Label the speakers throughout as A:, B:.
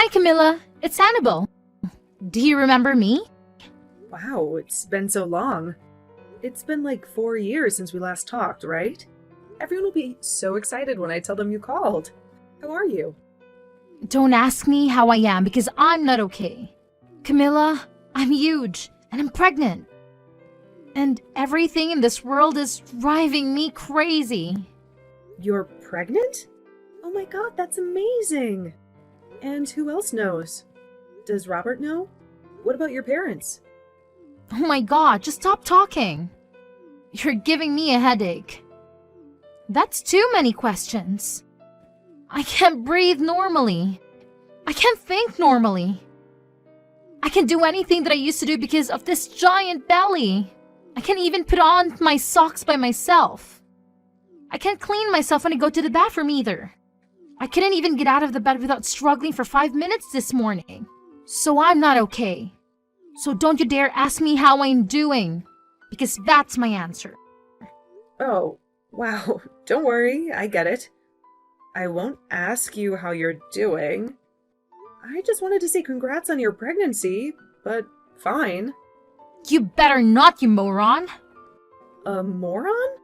A: Hi, Camilla. It's Annabelle. Do you remember me?
B: Wow, it's been so long. It's been like 4 years since we last talked, right? Everyone will be so excited when I tell them you called. How are you?
A: Don't ask me how I am because I'm not okay. Camilla, I'm huge and I'm pregnant. And everything in this world is driving me crazy.
B: You're pregnant? Oh my god, that's amazing! And who else knows? Does Robert know? What about your parents?
A: Oh my god, just stop talking. You're giving me a headache. That's too many questions. I can't breathe normally. I can't think normally. I can't do anything that I used to do because of this giant belly. I can't even put on my socks by myself. I can't clean myself when I go to the bathroom either. I couldn't even get out of the bed without struggling for 5 minutes this morning. So I'm not okay. So don't you dare ask me how I'm doing, because that's my answer.
B: Oh, wow. Don't worry, I get it. I won't ask you how you're doing. I just wanted to say congrats on your pregnancy, but fine.
A: You better not, you moron.
B: A moron?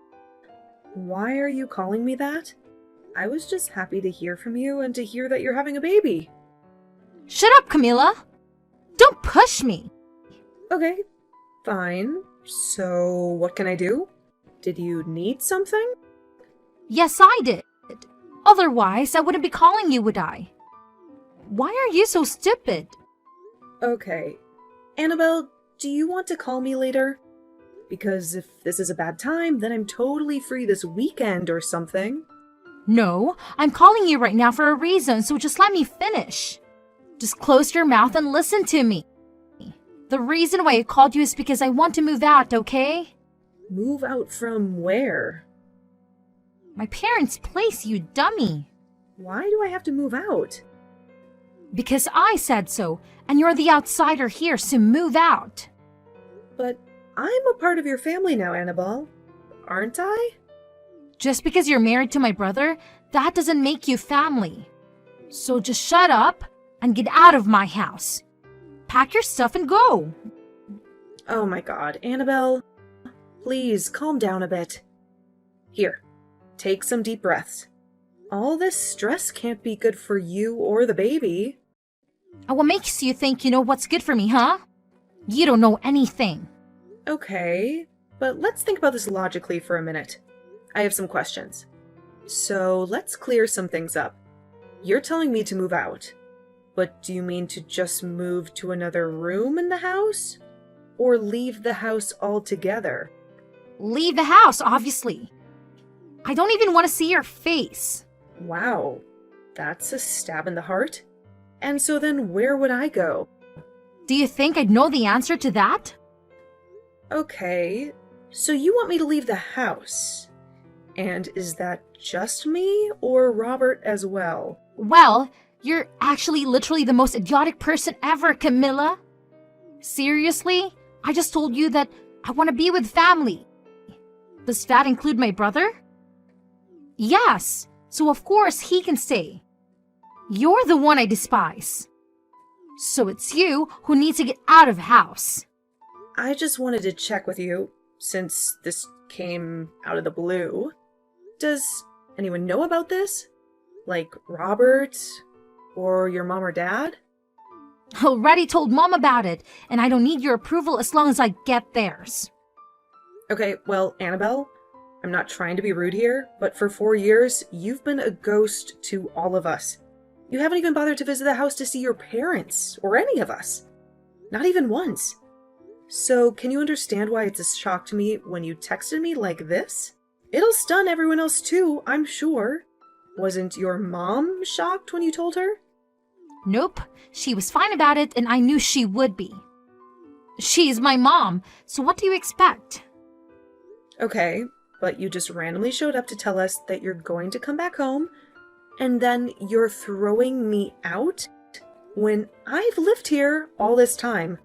B: Why are you calling me that? I was just happy to hear from you and to hear that you're having a baby.
A: Shut up, Camilla. Don't push me.
B: Okay, fine. So, what can I do? Did you need something?
A: Yes, I did. Otherwise, I wouldn't be calling you, would I? Why are you so stupid?
B: Okay. Annabelle, do you want to call me later? Because if this is a bad time, then I'm totally free this weekend or something.
A: No, I'm calling you right now for a reason, so just let me finish. Just close your mouth and listen to me. The reason why I called you is because I want to move out, okay?
B: Move out from where?
A: My parents' place, you dummy.
B: Why do I have to move out?
A: Because I said so, and you're the outsider here, so move out.
B: But I'm a part of your family now, Annabelle. Aren't I?
A: Just because you're married to my brother, that doesn't make you family. So just shut up and get out of my house. Pack your stuff and go.
B: Oh my god, Annabelle. Please, calm down a bit. Here, take some deep breaths. All this stress can't be good for you or the baby.
A: And what makes you think you know what's good for me, huh? You don't know anything.
B: Okay, but let's think about this logically for a minute. I have some questions. So let's clear some things up. You're telling me to move out, but do you mean to just move to another room in the house? Or leave the house altogether?
A: Leave the house, obviously. I don't even want to see your face.
B: Wow, that's a stab in the heart. And so then where would I go?
A: Do you think I'd know the answer to that?
B: Okay, so you want me to leave the house. And is that just me or Robert as well?
A: Well, you're actually literally the most idiotic person ever, Camilla. Seriously? I just told you that I want to be with family. Does that include my brother? Yes, so of course he can stay. You're the one I despise. So it's you who needs to get out of the house.
B: I just wanted to check with you, since this came out of the blue. Does anyone know about this? Like Robert? Or your mom or dad?
A: Already told Mom about it, and I don't need your approval as long as I get theirs.
B: Okay, well, Annabelle, I'm not trying to be rude here, but for 4 years, you've been a ghost to all of us. You haven't even bothered to visit the house to see your parents, or any of us. Not even once. So, can you understand why it's a shock to me when you texted me like this? It'll stun everyone else too, I'm sure. Wasn't your mom shocked when you told her?
A: Nope, she was fine about it, and I knew she would be. She's my mom, so what do you expect?
B: Okay, but you just randomly showed up to tell us that you're going to come back home, and then you're throwing me out when I've lived here all this time.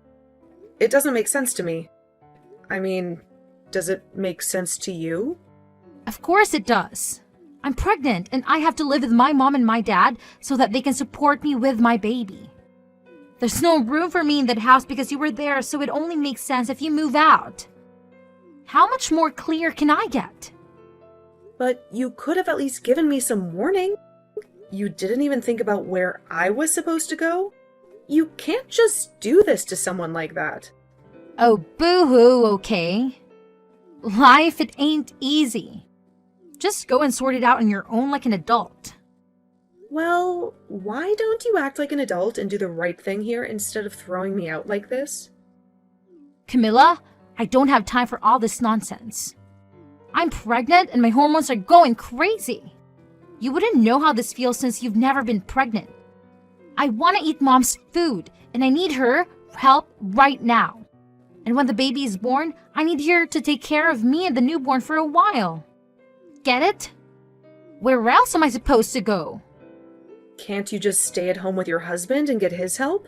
B: It doesn't make sense to me. I mean, does it make sense to you?
A: Of course it does. I'm pregnant and I have to live with my mom and my dad so that they can support me with my baby. There's no room for me in that house because you were there, so it only makes sense if you move out. How much more clear can I get?
B: But you could have at least given me some warning. You didn't even think about where I was supposed to go. You can't just do this to someone like that.
A: Oh, boo-hoo, okay? Life, it ain't easy. Just go and sort it out on your own like an adult.
B: Well, why don't you act like an adult and do the right thing here instead of throwing me out like this?
A: Camilla, I don't have time for all this nonsense. I'm pregnant and my hormones are going crazy. You wouldn't know how this feels since you've never been pregnant. I want to eat mom's food and I need her help right now. And when the baby is born, I need her to take care of me and the newborn for a while. Get it? Where else am I supposed to go?
B: Can't you just stay at home with your husband and get his help?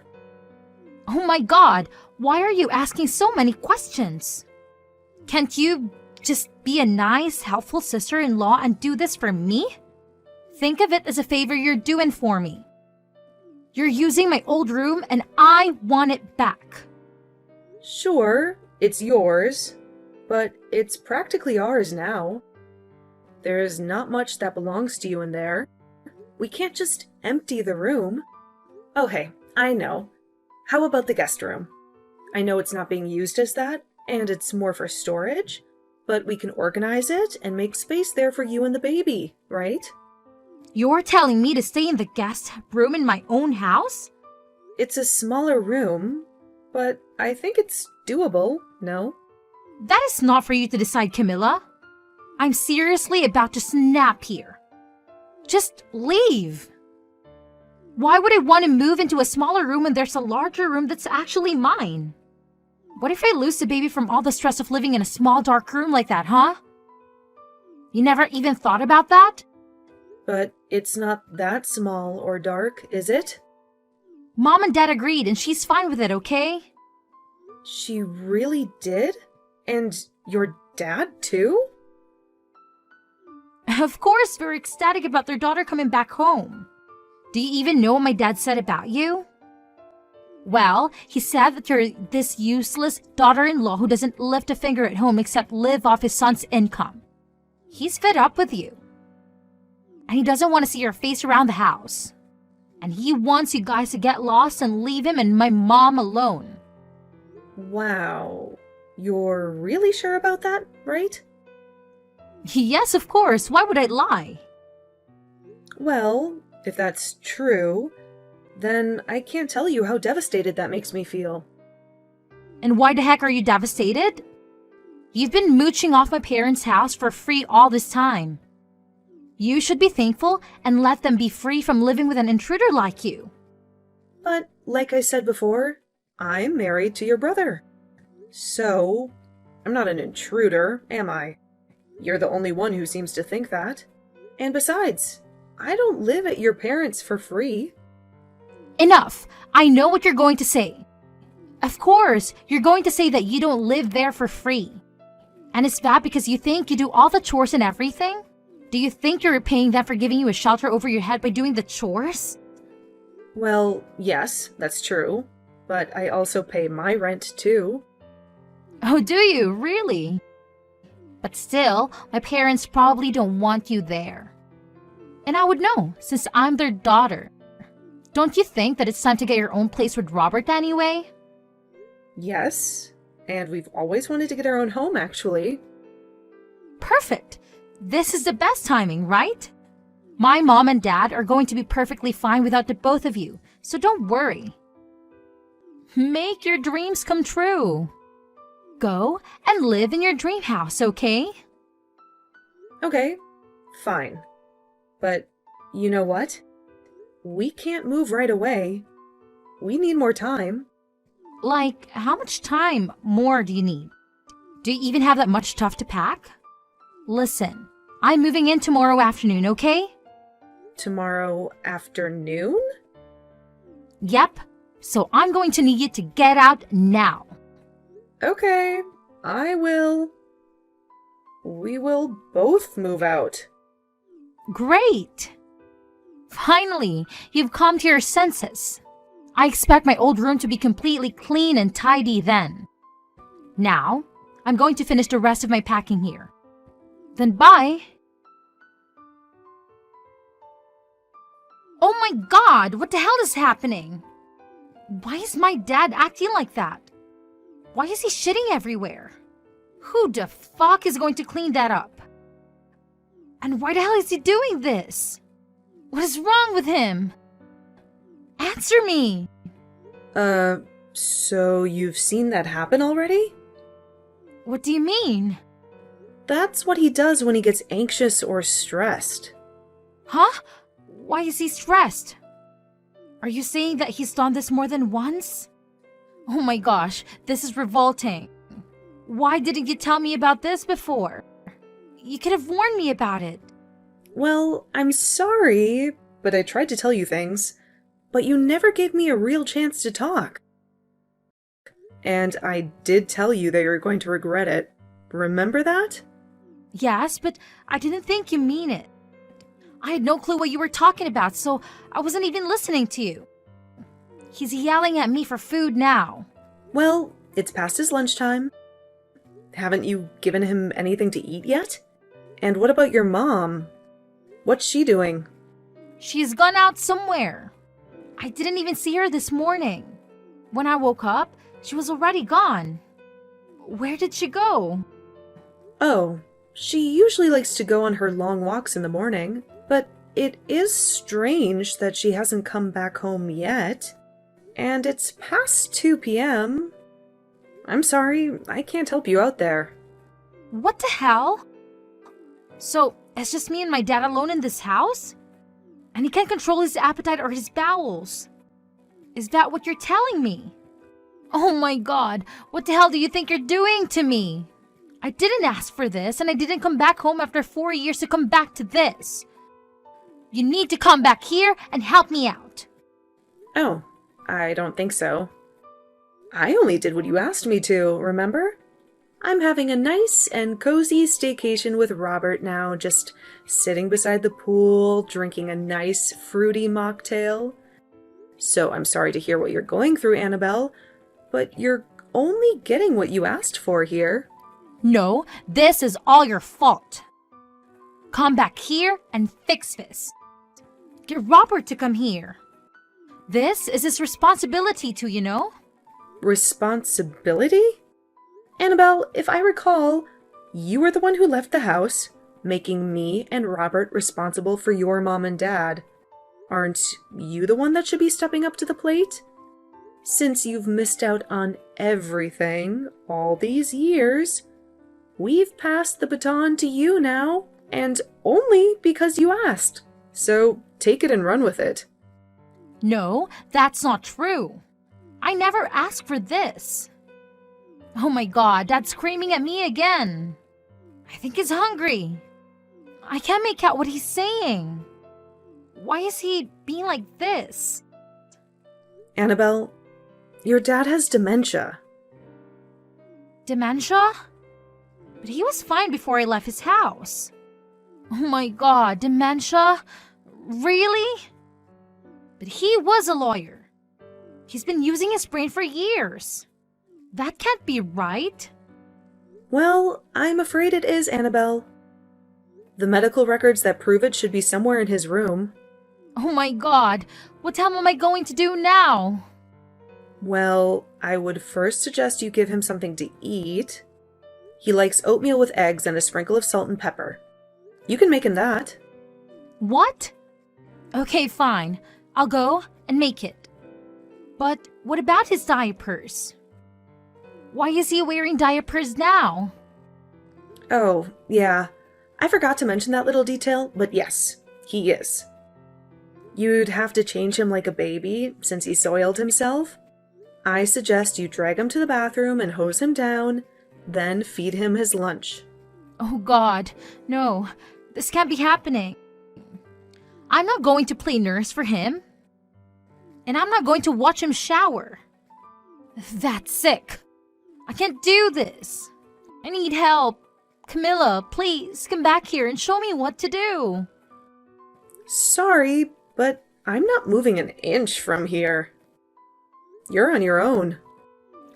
A: Oh my God, why are you asking so many questions? Can't you just be a nice, helpful sister-in-law and do this for me? Think of it as a favor you're doing for me. You're using my old room and I want it back.
B: Sure, it's yours, but it's practically ours now. There's not much that belongs to you in there. We can't just empty the room. Oh hey, I know. How about the guest room? I know it's not being used as that, and it's more for storage, but we can organize it and make space there for you and the baby, right?
A: You're telling me to stay in the guest room in my own house?
B: It's a smaller room, but I think it's doable, no?
A: That is not for you to decide, Camilla. I'm seriously about to snap here. Just leave. Why would I want to move into a smaller room when there's a larger room that's actually mine? What if I lose the baby from all the stress of living in a small dark room like that, huh? You never even thought about that?
B: But it's not that small or dark, is it?
A: Mom and Dad agreed and she's fine with it, okay?
B: She really did? And your dad too?
A: Of course, we're ecstatic about their daughter coming back home. Do you even know what my dad said about you? Well, he said that you're this useless daughter-in-law who doesn't lift a finger at home except live off his son's income. He's fed up with you. And he doesn't want to see your face around the house. And he wants you guys to get lost and leave him and my mom alone.
B: Wow. You're really sure about that, right?
A: Yes, of course. Why would I lie?
B: Well, if that's true, then I can't tell you how devastated that makes me feel.
A: And why the heck are you devastated? You've been mooching off my parents' house for free all this time. You should be thankful and let them be free from living with an intruder like you.
B: But, like I said before, I'm married to your brother. So, I'm not an intruder, am I? You're the only one who seems to think that. And besides, I don't live at your parents' for free.
A: Enough! I know what you're going to say. Of course, you're going to say that you don't live there for free. And is that because you think you do all the chores and everything? Do you think you're repaying them for giving you a shelter over your head by doing the chores?
B: Well, yes, that's true. But I also pay my rent too.
A: Oh, do you? Really? But still, my parents probably don't want you there. And I would know, since I'm their daughter. Don't you think that it's time to get your own place with Robert anyway?
B: Yes, and we've always wanted to get our own home, actually.
A: Perfect! This is the best timing, right? My mom and dad are going to be perfectly fine without the both of you, so don't worry. Make your dreams come true. Go and live in your dream house, okay?
B: Okay, fine. But you know what? We can't move right away. We need more time.
A: Like, how much time more do you need? Do you even have that much stuff to pack? Listen, I'm moving in tomorrow afternoon, okay?
B: Tomorrow afternoon?
A: Yep, so I'm going to need you to get out now.
B: Okay, I will. We will both move out.
A: Great! Finally, you've come to your senses. I expect my old room to be completely clean and tidy then. Now, I'm going to finish the rest of my packing here. Then bye! Oh my god, what the hell is happening? Why is my dad acting like that? Why is he shitting everywhere? Who the fuck is going to clean that up? And why the hell is he doing this? What is wrong with him? Answer me!
B: So you've seen that happen already?
A: What do you mean?
B: That's what he does when he gets anxious or stressed.
A: Huh? Why is he stressed? Are you saying that he's done this more than once? Oh my gosh, this is revolting. Why didn't you tell me about this before? You could have warned me about it.
B: Well, I'm sorry, but I tried to tell you things, but you never gave me a real chance to talk. And I did tell you that you're going to regret it. Remember that?
A: Yes, but I didn't think you mean it. I had no clue what you were talking about, so I wasn't even listening to you. He's yelling at me for food now.
B: Well, it's past his lunchtime. Haven't you given him anything to eat yet? And what about your mom? What's she doing?
A: She's gone out somewhere. I didn't even see her this morning. When I woke up, she was already gone. Where did she go?
B: Oh, she usually likes to go on her long walks in the morning, but it is strange that she hasn't come back home yet. And it's past 2 p.m. I'm sorry, I can't help you out there.
A: What the hell? So, it's just me and my dad alone in this house? And he can't control his appetite or his bowels. Is that what you're telling me? Oh my god, what the hell do you think you're doing to me? I didn't ask for this, and I didn't come back home after 4 years to come back to this. You need to come back here and help me out.
B: Oh, I don't think so. I only did what you asked me to, remember? I'm having a nice and cozy staycation with Robert now, just sitting beside the pool, drinking a nice fruity mocktail. So I'm sorry to hear what you're going through, Annabelle, but you're only getting what you asked for here.
A: No, this is all your fault. Come back here and fix this. Get Robert to come here. This is his responsibility too, you know?
B: Responsibility? Annabelle, if I recall, you were the one who left the house, making me and Robert responsible for your mom and dad. Aren't you the one that should be stepping up to the plate? Since you've missed out on everything all these years, we've passed the baton to you now, and only because you asked. So take it and run with it.
A: No, that's not true. I never asked for this. Oh my god, Dad's screaming at me again. I think he's hungry. I can't make out what he's saying. Why is he being like this?
B: Annabelle, your dad has dementia.
A: Dementia? But he was fine before I left his house. Oh my god, dementia? Really? But he was a lawyer. He's been using his brain for years. That can't be right.
B: Well, I'm afraid it is, Annabelle. The medical records that prove it should be somewhere in his room.
A: Oh my god, what the hell am I going to do now?
B: Well, I would first suggest you give him something to eat. He likes oatmeal with eggs and a sprinkle of salt and pepper. You can make him that.
A: What? Okay, fine. I'll go and make it. But what about his diapers? Why is he wearing diapers now?
B: Oh, yeah. I forgot to mention that little detail, but yes, he is. You'd have to change him like a baby, since he soiled himself. I suggest you drag him to the bathroom and hose him down, then feed him his lunch.
A: Oh god, no. This can't be happening. I'm not going to play nurse for him. And I'm not going to watch him shower. That's sick. I can't do this. I need help. Camilla, please come back here and show me what to do.
B: Sorry, but I'm not moving an inch from here. You're on your own.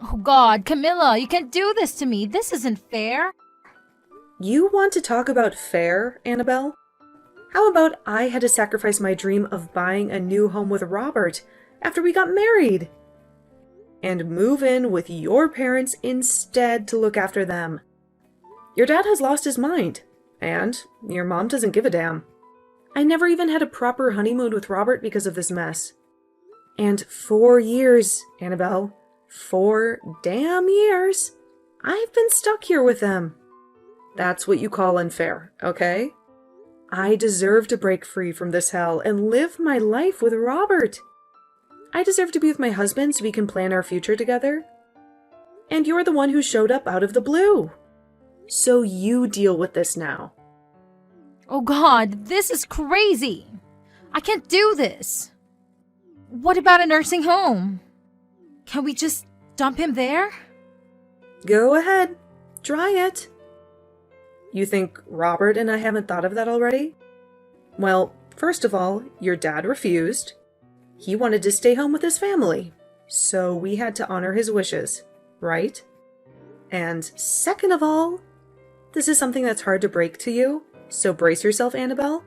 A: Oh God, Camilla, you can't do this to me. This isn't fair.
B: You want to talk about fair, Annabelle? How about I had to sacrifice my dream of buying a new home with Robert after we got married? And move in with your parents instead to look after them. Your dad has lost his mind, and your mom doesn't give a damn. I never even had a proper honeymoon with Robert because of this mess. And 4 years, Annabelle, 4 damn years, I've been stuck here with them. That's what you call unfair, okay? I deserve to break free from this hell and live my life with Robert. I deserve to be with my husband so we can plan our future together. And you're the one who showed up out of the blue. So you deal with this now.
A: Oh God, this is crazy. I can't do this. What about a nursing home? Can we just dump him there?
B: Go ahead. Try it. You think Robert and I haven't thought of that already? Well, first of all, your dad refused. He wanted to stay home with his family, so we had to honor his wishes, right? And second of all, this is something that's hard to break to you, so brace yourself, Annabelle.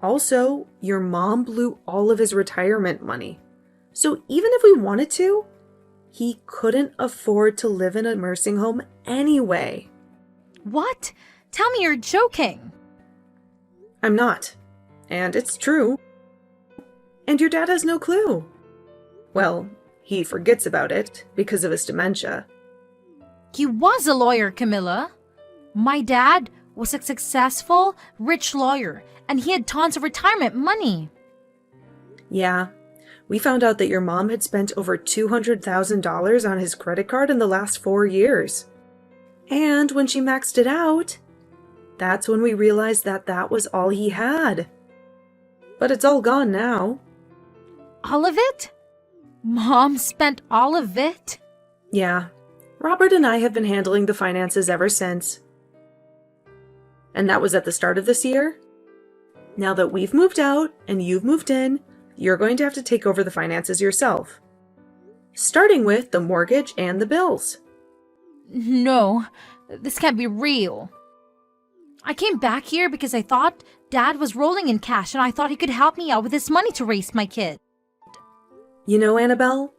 B: Also, your mom blew all of his retirement money. So even if we wanted to, he couldn't afford to live in a nursing home anyway.
A: What? Tell me you're joking.
B: I'm not. And it's true. And your dad has no clue. Well, he forgets about it because of his dementia.
A: He was a lawyer, Camilla. My dad was a successful, rich lawyer, and he had tons of retirement money.
B: Yeah, we found out that your mom had spent over $200,000 on his credit card in the last 4 years. And when she maxed it out, that's when we realized that that was all he had. But it's all gone now.
A: All of it? Mom spent all of it?
B: Yeah, Robert and I have been handling the finances ever since. And that was at the start of this year. Now that we've moved out and you've moved in, you're going to have to take over the finances yourself. Starting with the mortgage and the bills.
A: No, this can't be real. I came back here because I thought Dad was rolling in cash and I thought he could help me out with his money to raise my kid.
B: You know, Annabelle,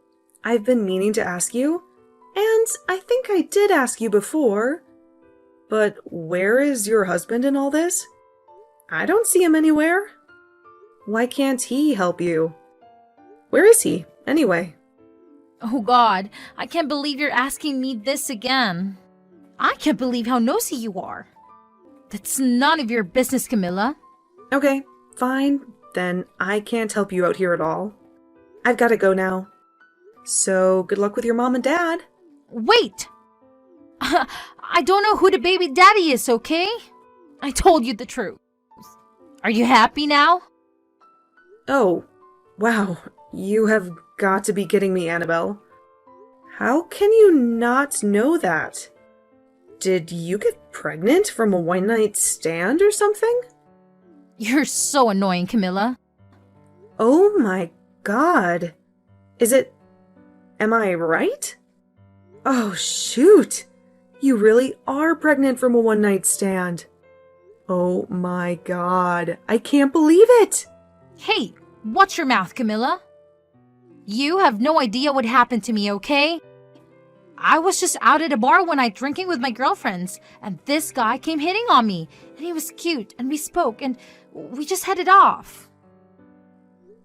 B: I've been meaning to ask you, and I think I did ask you before, but where is your husband in all this? I don't see him anywhere. Why can't he help you? Where is he, anyway?
A: Oh God, I can't believe you're asking me this again. I can't believe how nosy you are. That's none of your business, Camilla.
B: Okay, fine. Then I can't help you out here at all. I've got to go now. So, good luck with your mom and dad.
A: Wait! I don't know who the baby daddy is, okay? I told you the truth. Are you happy now?
B: Oh, wow. You have got to be kidding me, Annabelle. How can you not know that? Did you get pregnant from a one-night stand or something?
A: You're so annoying, Camilla.
B: Oh my God. Am I right? Oh shoot. You really are pregnant from a one-night stand. Oh my God. I can't believe it.
A: Hey, watch your mouth, Camilla. You have no idea what happened to me, okay? I was just out at a bar one night drinking with my girlfriends, and this guy came hitting on me, and he was cute, and we spoke, and we just headed off.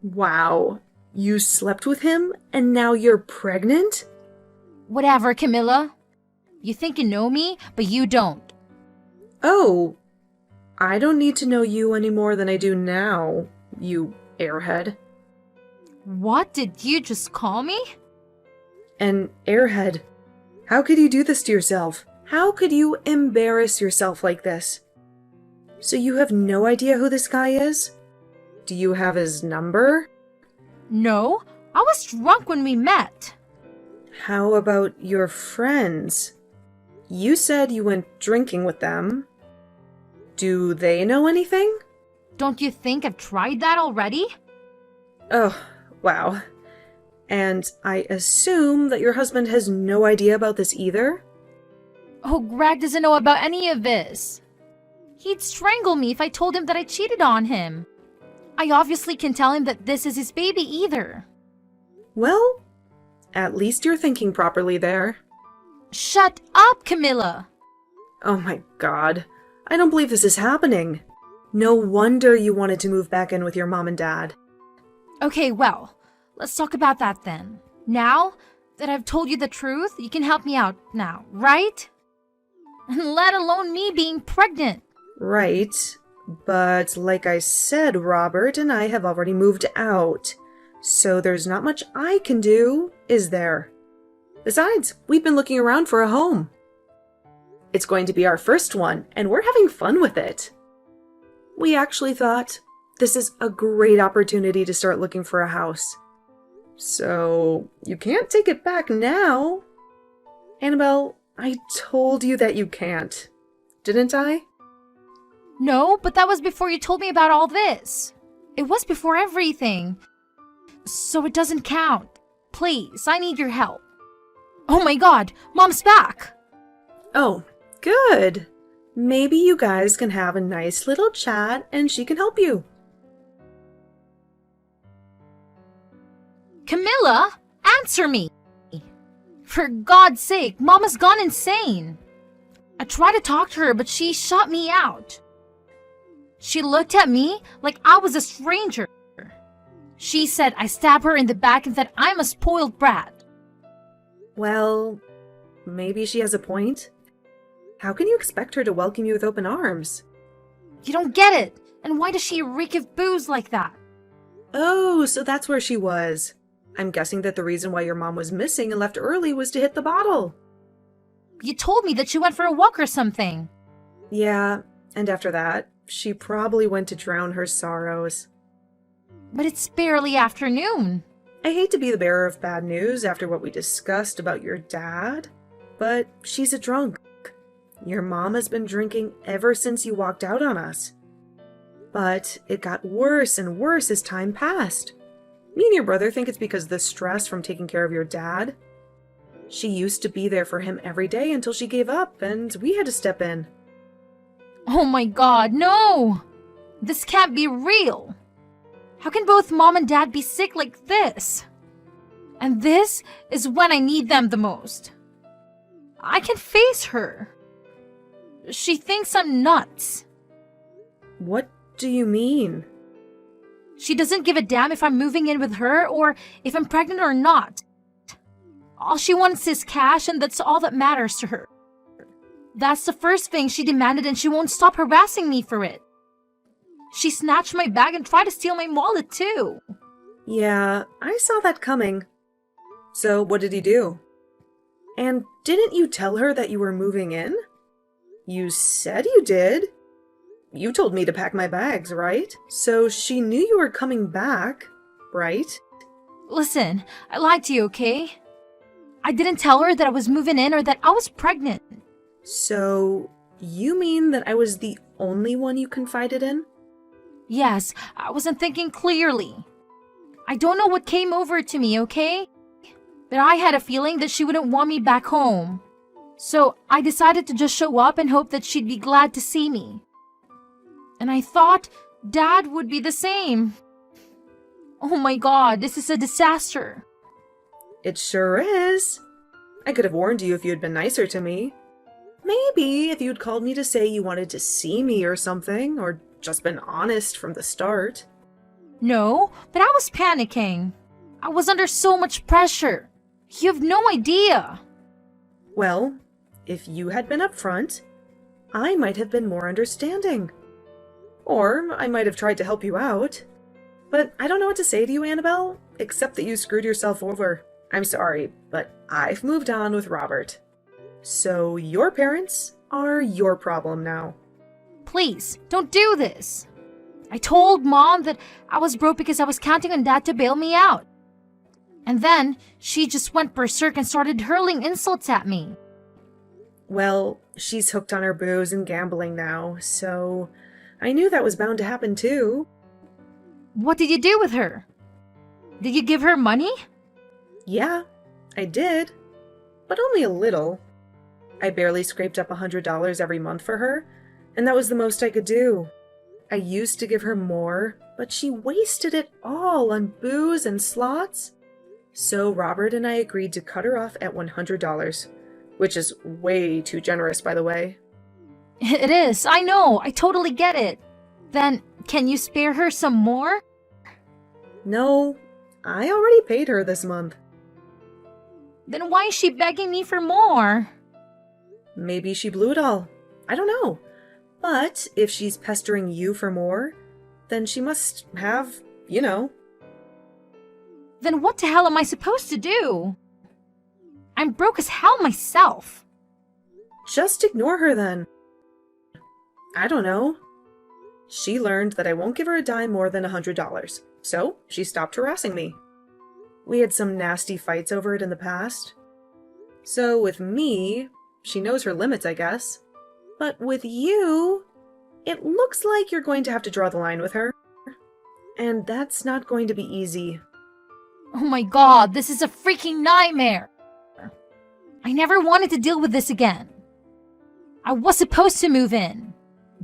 B: Wow. You slept with him, and now you're pregnant?
A: Whatever, Camilla. You think you know me, but you don't.
B: Oh, I don't need to know you any more than I do now, you airhead.
A: What did you just call me?
B: An airhead. How could you do this to yourself? How could you embarrass yourself like this? So you have no idea who this guy is? Do you have his number?
A: No, I was drunk when we met.
B: How about your friends? You said you went drinking with them. Do they know anything?
A: Don't you think I've tried that already?
B: Oh, wow. And I assume that your husband has no idea about this either?
A: Oh, Greg doesn't know about any of this. He'd strangle me if I told him that I cheated on him. I obviously can't tell him that this is his baby either.
B: Well, at least you're thinking properly there.
A: Shut up, Camilla!
B: Oh my god. I don't believe this is happening. No wonder you wanted to move back in with your mom and dad.
A: Okay, well, let's talk about that then. Now that I've told you the truth, you can help me out now, right? And let alone me being pregnant.
B: Right. But like I said, Robert and I have already moved out. So there's not much I can do, is there? Besides, we've been looking around for a home. It's going to be our first one, and we're having fun with it. We actually thought this is a great opportunity to start looking for a house. So, you can't take it back now. Annabelle, I told you that you can't. Didn't I?
A: No, but that was before you told me about all this. It was before everything. So it doesn't count. Please, I need your help. Oh my god, Mom's back!
B: Oh, good. Maybe you guys can have a nice little chat and she can help you.
A: Camilla, answer me! For God's sake, Mama's gone insane. I tried to talk to her, but she shut me out. She looked at me like I was a stranger. She said I stabbed her in the back and that I'm a spoiled brat.
B: Well, maybe she has a point. How can you expect her to welcome you with open arms?
A: You don't get it. And why does she reek of booze like that?
B: Oh, so that's where she was. I'm guessing that the reason why your mom was missing and left early was to hit the bottle.
A: You told me that she went for a walk or something.
B: Yeah, and after that, she probably went to drown her sorrows.
A: But it's barely afternoon.
B: I hate to be the bearer of bad news after what we discussed about your dad, but she's a drunk. Your mom has been drinking ever since you walked out on us. But it got worse and worse as time passed. Me and your brother think it's because of the stress from taking care of your dad. She used to be there for him every day until she gave up, and we had to step in.
A: Oh my god, no! This can't be real! How can both Mom and Dad be sick like this? And this is when I need them the most. I can face her. She thinks I'm nuts.
B: What do you mean?
A: She doesn't give a damn if I'm moving in with her or if I'm pregnant or not. All she wants is cash, and that's all that matters to her. That's the first thing she demanded, and she won't stop harassing me for it. She snatched my bag and tried to steal my wallet too.
B: Yeah, I saw that coming. So what did he do? And didn't you tell her that you were moving in? You said you did. You told me to pack my bags, right? So she knew you were coming back, right?
A: Listen, I lied to you, okay? I didn't tell her that I was moving in or that I was pregnant.
B: So, you mean that I was the only one you confided in?
A: Yes, I wasn't thinking clearly. I don't know what came over to me, okay? But I had a feeling that she wouldn't want me back home. So I decided to just show up and hope that she'd be glad to see me. And I thought Dad would be the same. Oh my god, this is a disaster.
B: It sure is. I could have warned you if you had been nicer to me. Maybe if you'd called me to say you wanted to see me or something, or just been honest from the start.
A: No, but I was panicking. I was under so much pressure. You have no idea.
B: Well, if you had been upfront, I might have been more understanding. Or I might have tried to help you out. But I don't know what to say to you, Annabelle, except that you screwed yourself over. I'm sorry, but I've moved on with Robert. So your parents are your problem now.
A: Please, don't do this. I told Mom that I was broke because I was counting on Dad to bail me out. And then she just went berserk and started hurling insults at me.
B: Well, she's hooked on her booze and gambling now, so I knew that was bound to happen too.
A: What did you do with her? Did you give her money?
B: Yeah, I did. But only a little. I barely scraped up $100 every month for her, and that was the most I could do. I used to give her more, but she wasted it all on booze and slots. So Robert and I agreed to cut her off at $100, which is way too generous, by the way.
A: It is, I know, I totally get it. Then, can you spare her some more?
B: No, I already paid her this month.
A: Then why is she begging me for more?
B: Maybe she blew it all. I don't know. But if she's pestering you for more, then she must have, you know.
A: Then what the hell am I supposed to do? I'm broke as hell myself.
B: Just ignore her then. I don't know. She learned that I won't give her a dime more than $100, so she stopped harassing me. We had some nasty fights over it in the past. So with me, she knows her limits, I guess. But with you, it looks like you're going to have to draw the line with her. And that's not going to be easy.
A: Oh my god, this is a freaking nightmare. I never wanted to deal with this again. I was supposed to move in.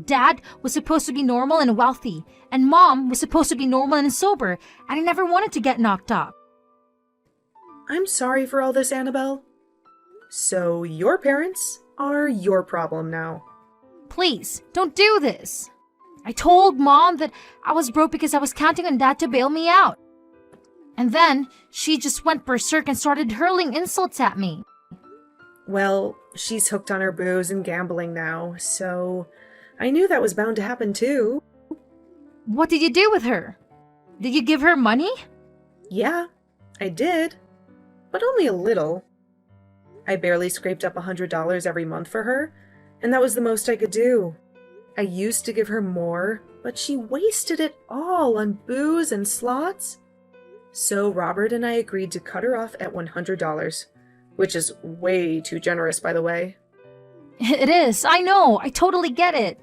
A: Dad was supposed to be normal and wealthy, and Mom was supposed to be normal and sober, and I never wanted to get knocked up.
B: I'm sorry for all this, Annabelle. So your parents are your problem now.
A: Please, don't do this. I told Mom that I was broke because I was counting on Dad to bail me out. And then she just went berserk and started hurling insults at me.
B: Well, she's hooked on her booze and gambling now, so I knew that was bound to happen too.
A: What did you do with her? Did you give her money?
B: Yeah, I did. But only a little. I barely scraped up $100 every month for her, and that was the most I could do. I used to give her more, but she wasted it all on booze and slots. So Robert and I agreed to cut her off at $100, which is way too generous, by the way.
A: It is, I know, I totally get it.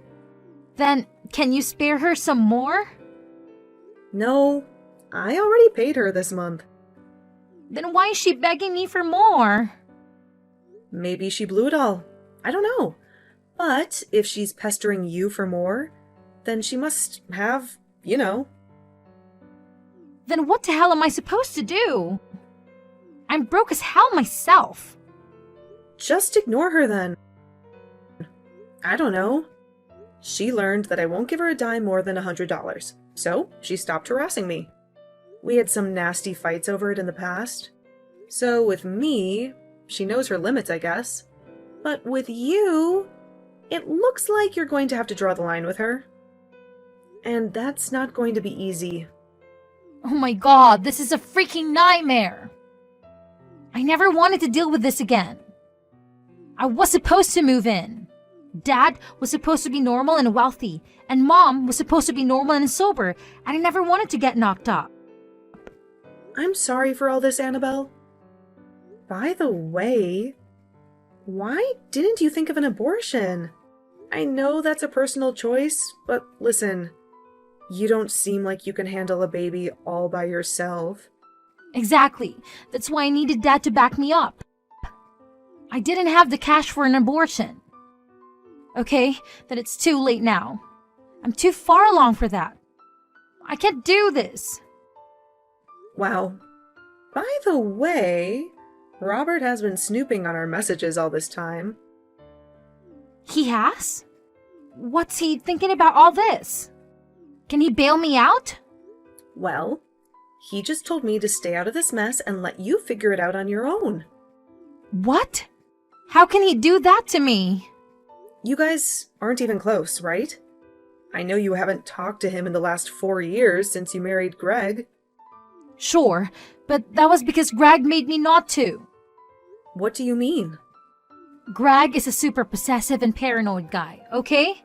A: Then, can you spare her some more?
B: No, I already paid her this month.
A: Then why is she begging me for more?
B: Maybe she blew it all. I don't know. But if she's pestering you for more, then she must have, you know.
A: Then what the hell am I supposed to do? I'm broke as hell myself.
B: Just ignore her then. I don't know. She learned that I won't give her a dime more than $100, so she stopped harassing me. We had some nasty fights over it in the past. So with me, she knows her limits, I guess. But with you, it looks like you're going to have to draw the line with her. And that's not going to be easy.
A: Oh my god, this is a freaking nightmare. I never wanted to deal with this again. I was supposed to move in. Dad was supposed to be normal and wealthy, and Mom was supposed to be normal and sober, and I never wanted to get knocked up.
B: I'm sorry for all this, Annabelle. By the way, why didn't you think of an abortion? I know that's a personal choice, but listen, you don't seem like you can handle a baby all by yourself.
A: Exactly. That's why I needed Dad to back me up. I didn't have the cash for an abortion. Okay, then it's too late now. I'm too far along for that. I can't do this.
B: Wow. By the way, Robert has been snooping on our messages all this time.
A: He has? What's he thinking about all this? Can he bail me out?
B: Well, he just told me to stay out of this mess and let you figure it out on your own.
A: What? How can he do that to me?
B: You guys aren't even close, right? I know you haven't talked to him in the last 4 years since you married Greg.
A: Sure, but that was because Greg made me not to.
B: What do you mean?
A: Greg is a super possessive and paranoid guy, okay?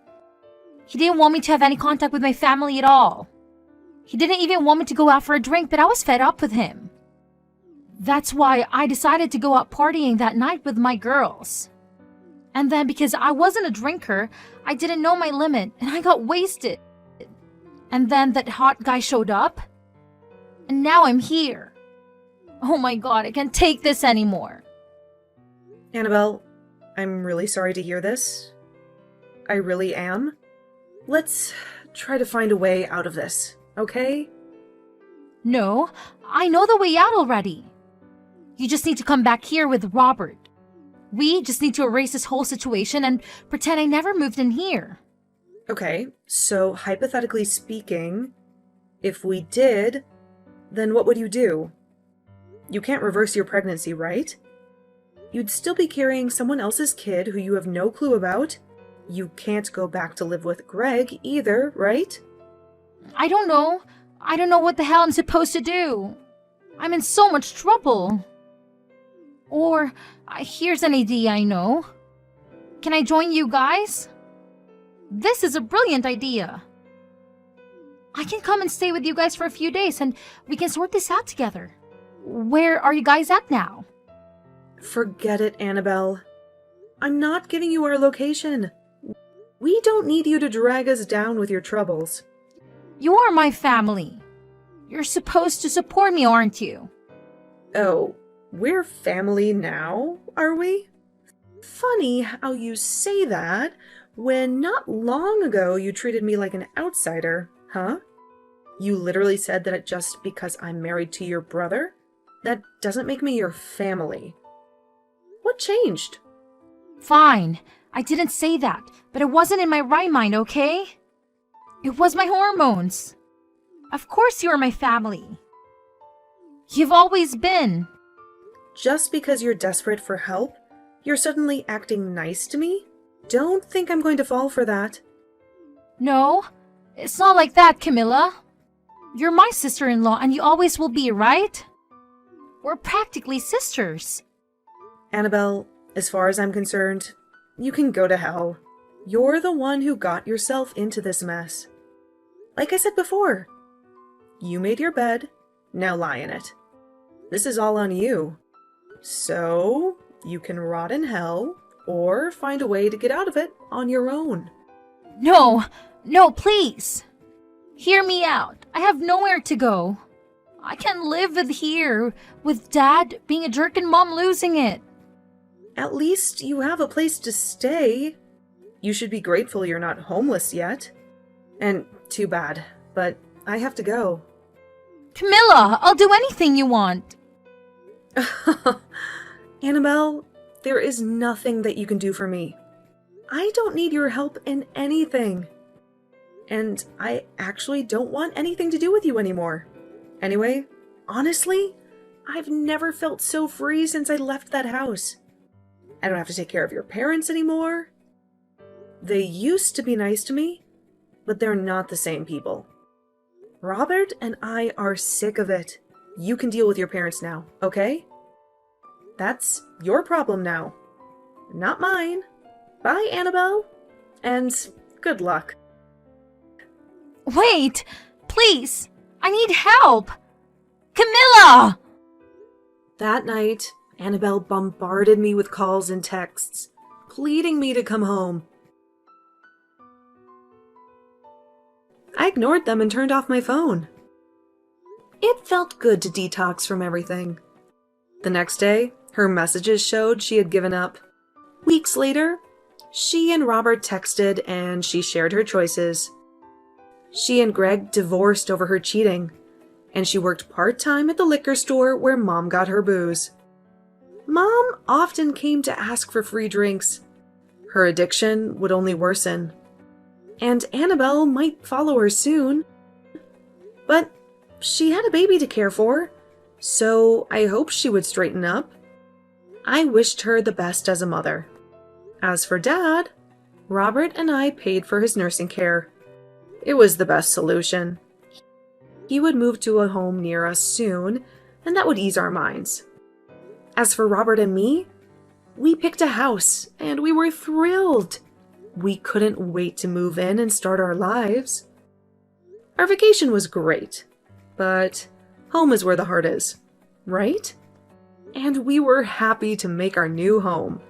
A: He didn't want me to have any contact with my family at all. He didn't even want me to go out for a drink, but I was fed up with him. That's why I decided to go out partying that night with my girls. And then because I wasn't a drinker, I didn't know my limit and I got wasted. And then that hot guy showed up. And now I'm here. Oh my god, I can't take this anymore.
B: Annabelle, I'm really sorry to hear this. I really am. Let's try to find a way out of this, okay?
A: No, I know the way out already. You just need to come back here with Robert. We just need to erase this whole situation and pretend I never moved in here.
B: Okay, so hypothetically speaking, if we did, then what would you do? You can't reverse your pregnancy, right? You'd still be carrying someone else's kid who you have no clue about. You can't go back to live with Greg either, right?
A: I don't know. I don't know what the hell I'm supposed to do. I'm in so much trouble. Or, here's an idea I know. Can I join you guys? This is a brilliant idea. I can come and stay with you guys for a few days and we can sort this out together. Where are you guys at now?
B: Forget it, Annabelle. I'm not giving you our location. We don't need you to drag us down with your troubles.
A: You are my family. You're supposed to support me, aren't you?
B: Oh, we're family now, are we? Funny how you say that when not long ago you treated me like an outsider, huh? You literally said that just because I'm married to your brother, that doesn't make me your family. What changed?
A: Fine. I didn't say that, but it wasn't in my right mind, okay? It was my hormones. Of course you are my family. You've always been.
B: Just because you're desperate for help, you're suddenly acting nice to me? Don't think I'm going to fall for that.
A: No, it's not like that, Camilla. You're my sister-in-law and you always will be, right? We're practically sisters.
B: Annabelle, as far as I'm concerned, you can go to hell. You're the one who got yourself into this mess. Like I said before, you made your bed, now lie in it. This is all on you. So, you can rot in hell, or find a way to get out of it on your own.
A: No, please. Hear me out. I have nowhere to go. I can't live here with Dad being a jerk and Mom losing it.
B: At least you have a place to stay. You should be grateful you're not homeless yet. And too bad, but I have to go.
A: Camilla, I'll do anything you want.
B: Annabelle, there is nothing that you can do for me. I don't need your help in anything. And I actually don't want anything to do with you anymore. Anyway, honestly, I've never felt so free since I left that house. I don't have to take care of your parents anymore. They used to be nice to me, but they're not the same people. Robert and I are sick of it. You can deal with your parents now, okay? That's your problem now, not mine. Bye, Annabelle, and good luck.
A: Wait, please, I need help. Camilla!
B: That night, Annabelle bombarded me with calls and texts, pleading me to come home. I ignored them and turned off my phone. It felt good to detox from everything. The next day, her messages showed she had given up. Weeks later, she and Robert texted and she shared her choices. She and Greg divorced over her cheating, and she worked part-time at the liquor store where Mom got her booze. Mom often came to ask for free drinks. Her addiction would only worsen. And Annabelle might follow her soon. But she had a baby to care for, so I hoped she would straighten up. I wished her the best as a mother. As for Dad, Robert and I paid for his nursing care. It was the best solution. He would move to a home near us soon, and that would ease our minds. As for Robert and me, we picked a house, and we were thrilled. We couldn't wait to move in and start our lives. Our vacation was great, but home is where the heart is, right? And we were happy to make our new home.